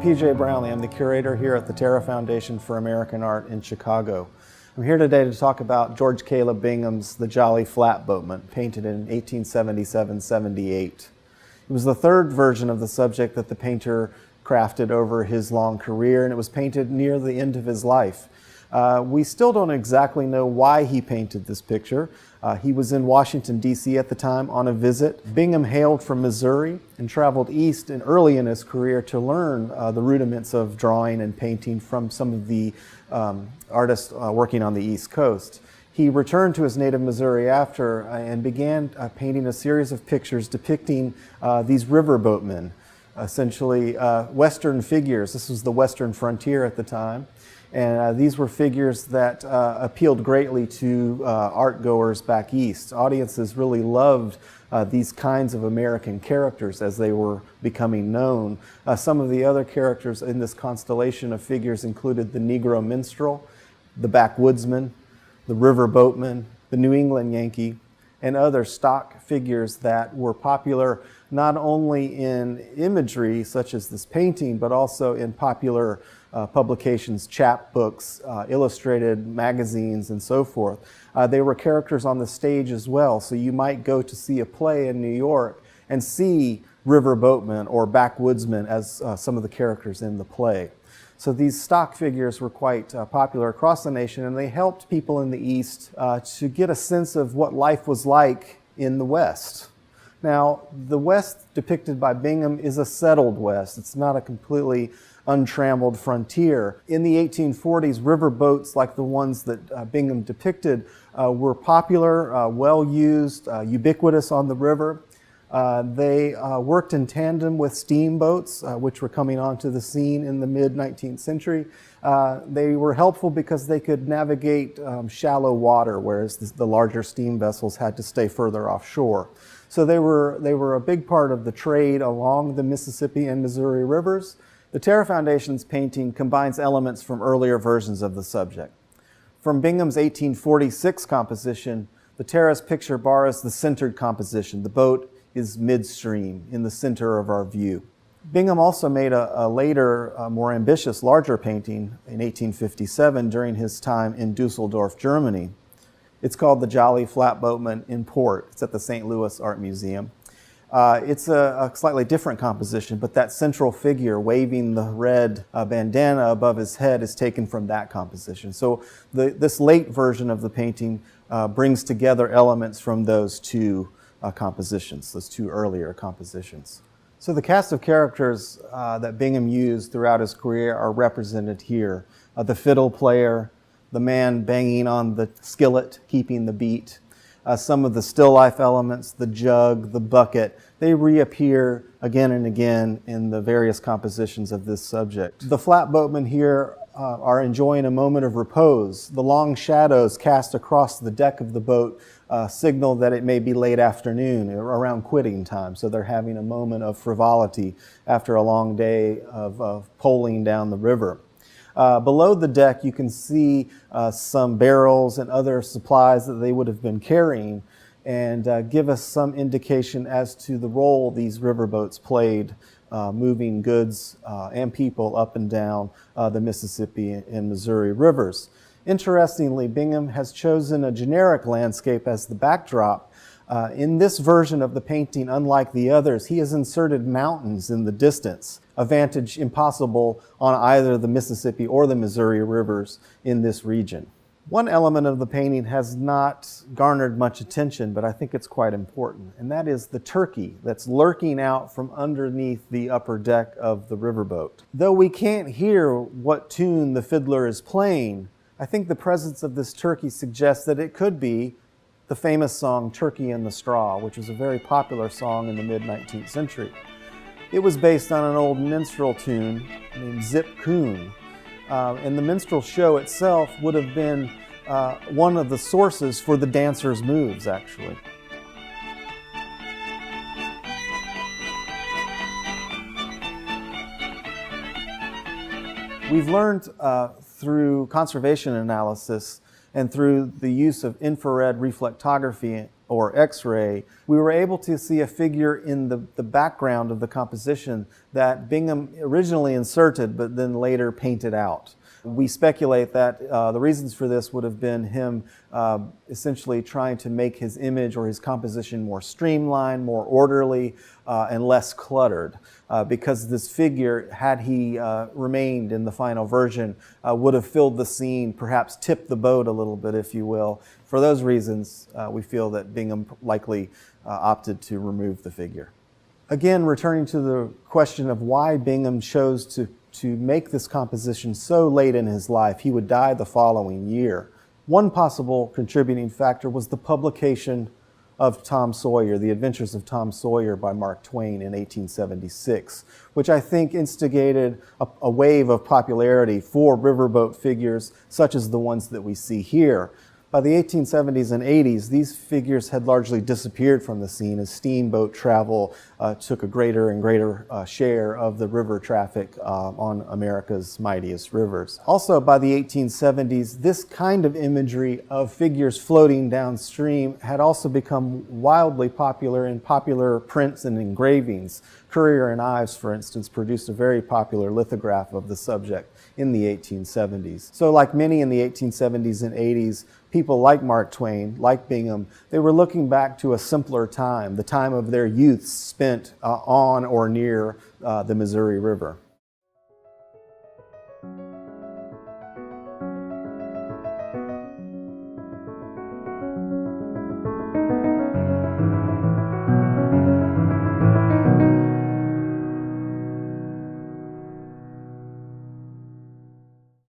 P.J. Brownlee. I'm the curator here at the Terra Foundation for American Art in Chicago. I'm here today to talk about George Caleb Bingham's The Jolly Flatboatmen, painted in 1877-78. It was the third version of the subject that the painter crafted over his long career, and it was painted near the end of his life. We still don't exactly know why he painted this picture. He was in Washington, D.C. at the time on a visit. Bingham hailed from Missouri and traveled east and early in his career to learn the rudiments of drawing and painting from some of the artists working on the East Coast. He returned to his native Missouri after and began painting a series of pictures depicting these riverboatmen, essentially Western figures. This was the Western frontier at the time. And these were figures that appealed greatly to art goers back east. Audiences really loved these kinds of American characters as they were becoming known. Some of the other characters in this constellation of figures included the Negro minstrel, the backwoodsman, the riverboatman, the New England Yankee, and other stock figures that were popular not only in imagery such as this painting, but also in popular publications, chapbooks, illustrated magazines, and so forth. They were characters on the stage as well, so you might go to see a play in New York and see riverboatmen or backwoodsmen as some of the characters in the play. So these stock figures were quite popular across the nation, and they helped people in the East to get a sense of what life was like in the West. Now, the West depicted by Bingham is a settled West. It's not a completely untrammeled frontier. In the 1840s, river boats like the ones that Bingham depicted were popular, well used, ubiquitous on the river. They worked in tandem with steamboats, which were coming onto the scene in the mid-19th century. They were helpful because they could navigate shallow water, whereas the larger steam vessels had to stay further offshore. So they were a big part of the trade along the Mississippi and Missouri rivers. The Terra Foundation's painting combines elements from earlier versions of the subject. From Bingham's 1846 composition, the Terra's picture borrows the centered composition. The boat is midstream in the center of our view. Bingham also made a later, more ambitious, larger painting in 1857 during his time in Dusseldorf, Germany. It's called The Jolly Flatboatmen in Port. It's at the St. Louis Art Museum. It's a slightly different composition, but that central figure waving the red bandana above his head is taken from that composition. So this late version of the painting brings together elements from those two compositions, those two earlier compositions. So the cast of characters that Bingham used throughout his career are represented here. The fiddle player, the man banging on the skillet, keeping the beat. Some of the still life elements, the jug, the bucket, they reappear again and again in the various compositions of this subject. The flatboatmen here are enjoying a moment of repose. The long shadows cast across the deck of the boat signal that it may be late afternoon, around quitting time, so they're having a moment of frivolity after a long day of poling down the river. Below the deck, you can see some barrels and other supplies that they would have been carrying, and give us some indication as to the role these riverboats played moving goods and people up and down the Mississippi and Missouri rivers. Interestingly, Bingham has chosen a generic landscape as the backdrop. In this version of the painting, unlike the others, he has inserted mountains in the distance, a vantage impossible on either the Mississippi or the Missouri rivers in this region. One element of the painting has not garnered much attention, but I think it's quite important, and that is the turkey that's lurking out from underneath the upper deck of the riverboat. Though we can't hear what tune the fiddler is playing, I think the presence of this turkey suggests that it could be the famous song Turkey in the Straw, which was a very popular song in the mid-19th century. It was based on an old minstrel tune named Zip Coon. And the minstrel show itself would have been one of the sources for the dancers' moves, actually. We've learned through conservation analysis and through the use of infrared reflectography or X-ray, we were able to see a figure in the background of the composition that Bingham originally inserted but then later painted out. We speculate that the reasons for this would have been him essentially trying to make his image or his composition more streamlined, more orderly, and less cluttered. Because this figure, had he remained in the final version, would have filled the scene, perhaps tipped the boat a little bit, if you will. For those reasons, we feel that Bingham likely opted to remove the figure. Again, returning to the question of why Bingham chose to make this composition so late in his life. He would die the following year. One possible contributing factor was the publication of Tom Sawyer, The Adventures of Tom Sawyer by Mark Twain in 1876, which I think instigated a wave of popularity for riverboat figures such as the ones that we see here. By the 1870s and 80s, these figures had largely disappeared from the scene as steamboat travel took a greater and greater share of the river traffic on America's mightiest rivers. Also, by the 1870s, this kind of imagery of figures floating downstream had also become wildly popular in popular prints and engravings. Courier and Ives, for instance, produced a very popular lithograph of the subject in the 1870s. So like many in the 1870s and 80s, people like Mark Twain, like Bingham, they were looking back to a simpler time, the time of their youth spent on or near the Missouri River.